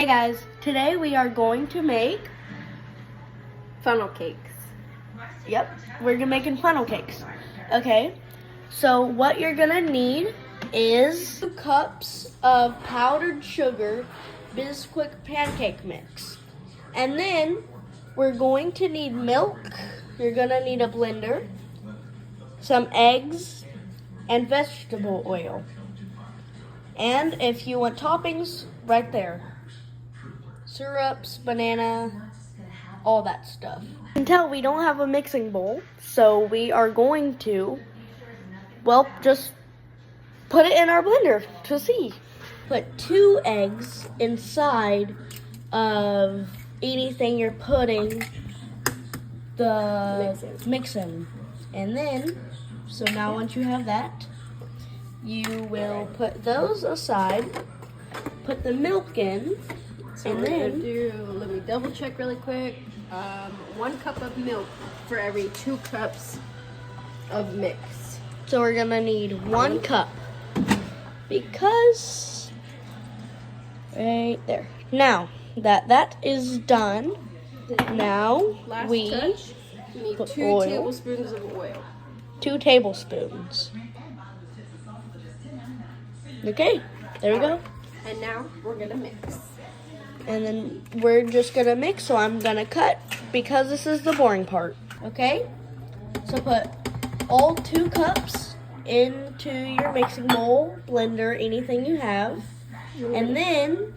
Hey guys, today we are going to make Funnel cakes. we're gonna making funnel cakes. Okay, so what you're gonna need is 2 cups of powdered sugar Bisquick pancake mix. And then we're going to need milk, you're gonna need a blender, some eggs, and vegetable oil. And if you want toppings, right there. Syrups, banana, all that stuff. You can tell we don't have a mixing bowl, so we are going to, just put it in our blender to see. Put 2 eggs inside of anything you're putting the mix in. And then, so now once you have that, you will put those aside, put the milk in, So and we're then gonna do, let me double check really quick. 1 cup of milk for every 2 cups of mix. so we're gonna need 1 cup because right there. Now that is done, now Last we touch, we need put 2 oil. tablespoons of oil. 2 tablespoons. Okay, there we go. And now we're gonna mix. And then we're just gonna mix, so I'm gonna cut because this is the boring part. Okay? So put all 2 cups into your mixing bowl, blender, anything you have. And then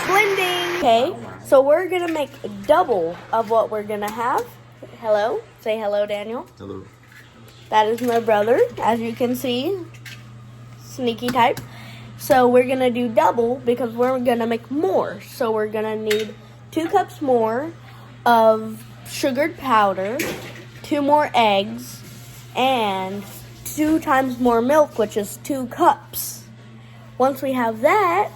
blending. Okay, so we're gonna make double of what we're gonna have. Hello? Say hello, Daniel. Hello. That is my brother, as you can see. Sneaky type. So we're gonna do double because we're gonna make more. So we're gonna need 2 cups more of sugared powder, 2 more eggs, and 2 times more milk, which is 2 cups. Once we have that,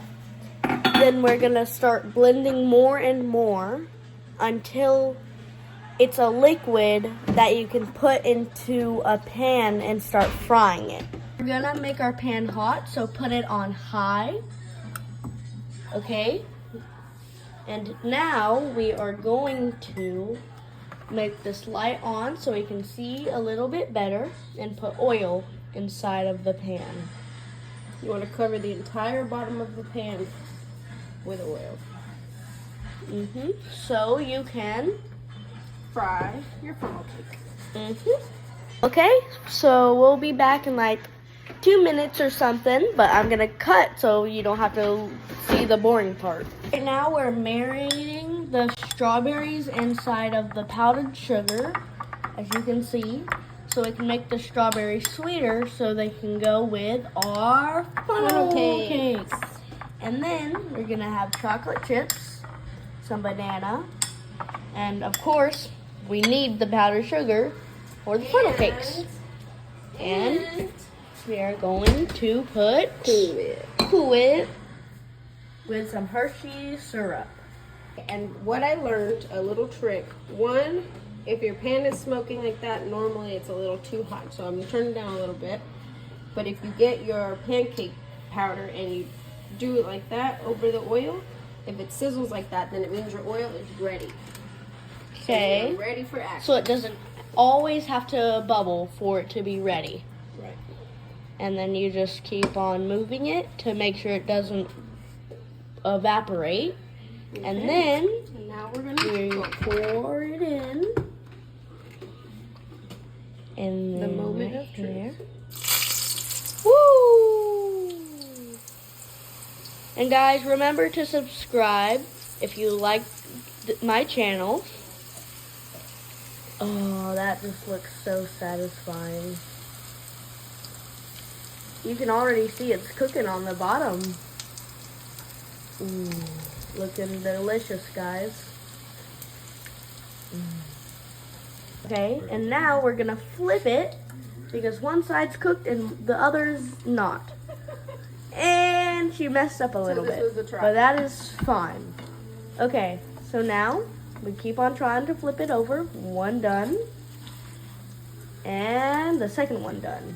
then we're gonna start blending more and more until it's a liquid that you can put into a pan and start frying it. We're gonna make our pan hot, so put it on high. Okay? And now we are going to make this light on so we can see a little bit better and put oil inside of the pan. You want to cover the entire bottom of the pan with oil. So you can Fry your funnel cake. Okay, so we'll be back in like 2 minutes or something, but I'm gonna cut so you don't have to see the boring part. Right now we're marinating the strawberries inside of the powdered sugar, as you can see, so we can make the strawberries sweeter so they can go with our funnel cakes. And then we're gonna have chocolate chips, some banana, and of course, we need the powdered sugar for the funnel cakes. And we are going to cool it with some Hershey's syrup. And what I learned, a little trick. 1, if your pan is smoking like that, normally it's a little too hot. So I'm turning down a little bit. But if you get your pancake powder and you do it like that over the oil, if it sizzles like that, then it means your oil is ready. Okay. So ready for action. So it doesn't always have to bubble for it to be ready. Right. And then you just keep on moving it to make sure it doesn't evaporate. Okay. And then And now we're gonna you pour it in. And The then moment right of truth. here. Woo! And guys, remember to subscribe if you like my channel. Oh, that just looks so satisfying. You can already see it's cooking on the bottom. Ooh, looking delicious, guys. Okay, and now we're gonna flip it because one side's cooked and the other's not. And she messed up a little this bit, was a try. but that is fine. Okay, so now we keep on trying to flip it over. 1 done. And the second one done.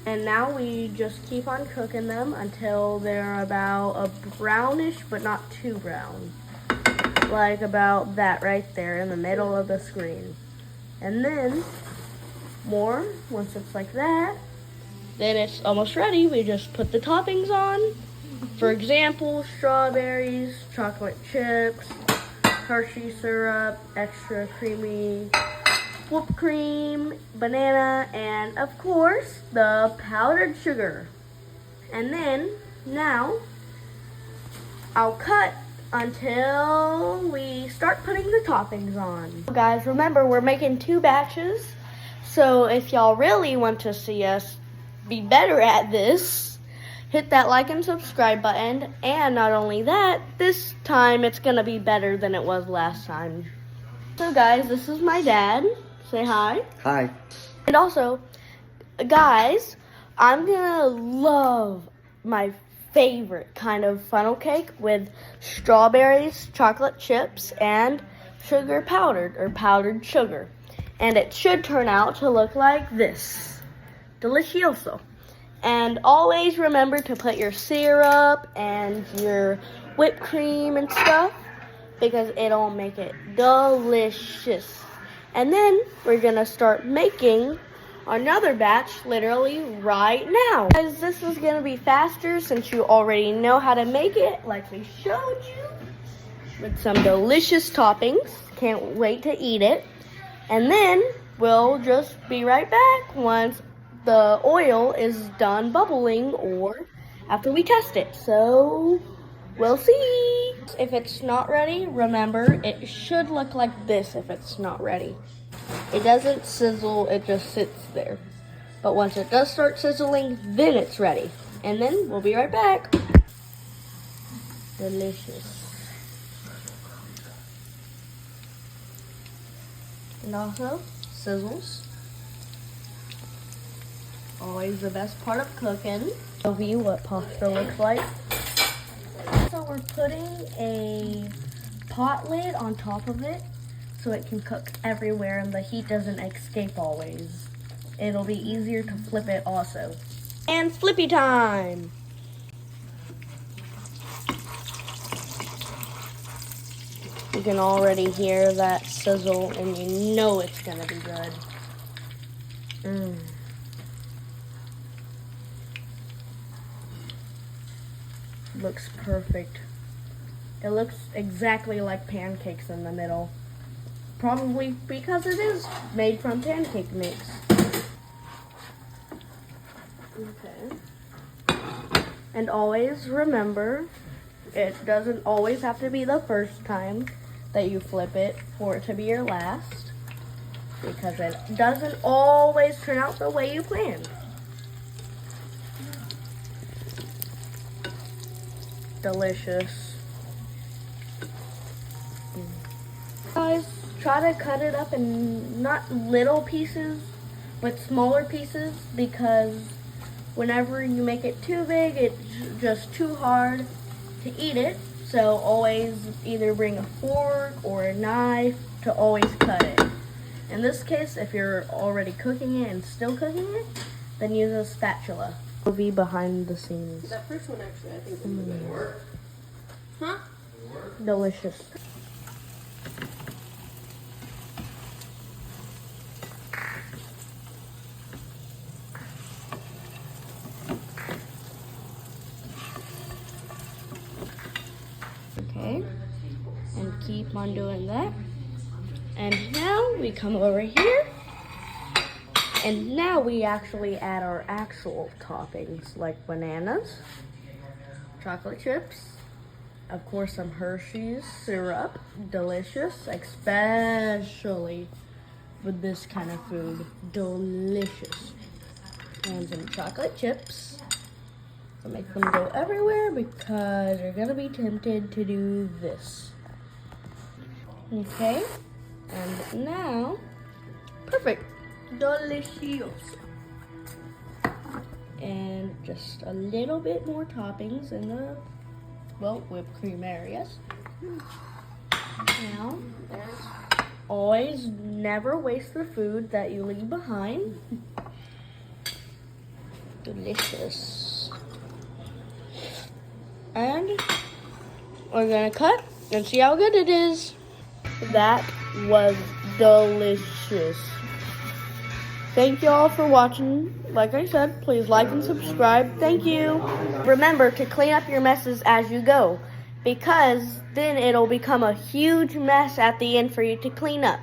And now we just keep on cooking them until they're about a brownish, but not too brown. Like about that right there in the middle of the screen. And then more, once it's like that, then it's almost ready. We just put the toppings on. For example, strawberries, chocolate chips, Hershey syrup, extra creamy whipped cream, banana, and of course, the powdered sugar. And then, now, I'll cut until we start putting the toppings on. Guys, remember, we're making 2 batches. So if y'all really want to see us be better at this, hit that like and subscribe button. And not only that, this time it's gonna be better than it was last time. So guys, this is my dad. Say hi. Hi. And also, guys, I'm gonna love my favorite kind of funnel cake with strawberries, chocolate chips, and sugar powdered sugar. And it should turn out to look like this. Delicioso. And always remember to put your syrup and your whipped cream and stuff, because it'll make it delicious. And then we're gonna start making another batch literally right now. Guys, this is gonna be faster since you already know how to make it like we showed you, with some delicious toppings. Can't wait to eat it. And then we'll just be right back once the oil is done bubbling or after we test it. So we'll see. If it's not ready, remember, it should look like this if it's not ready. It doesn't sizzle, it just sits there. But once it does start sizzling, then it's ready. And then we'll be right back. Delicious. And also, sizzles. Always the best part of cooking. Show you what pasta looks like. So we're putting a pot lid on top of it so it can cook everywhere and the heat doesn't escape always. It'll be easier to flip it also. And flippy time! You can already hear that sizzle and you know it's gonna be good. Looks perfect. It looks exactly like pancakes in the middle. Probably because it is made from pancake mix. Okay. And always remember, it doesn't always have to be the first time that you flip it for it to be your last, because it doesn't always turn out the way you planned. Delicious. Guys, try to cut it up in not little pieces, but smaller pieces, because whenever you make it too big, it's just too hard to eat it. So always either bring a fork or a knife to always cut it. In this case, if you're already cooking it and still cooking it, then use a spatula. It'll be behind the scenes. That first one actually, I think, was better. Huh? Delicious. Okay, and keep on doing that. And now we come over here, and now we actually add our actual toppings like bananas, chocolate chips, of course some Hershey's syrup, delicious, especially with this kind of food, delicious. And some chocolate chips. So make them go everywhere because you're gonna be tempted to do this. Okay, and now, perfect, delicious. And just a little bit more toppings in the, well, whipped cream areas. Now, always never waste the food that you leave behind. delicious. And we're gonna cut and see how good it is. That was delicious. Thank you all for watching. Like I said, please like and subscribe. Thank you. Remember to clean up your messes as you go, because then it'll become a huge mess at the end for you to clean up.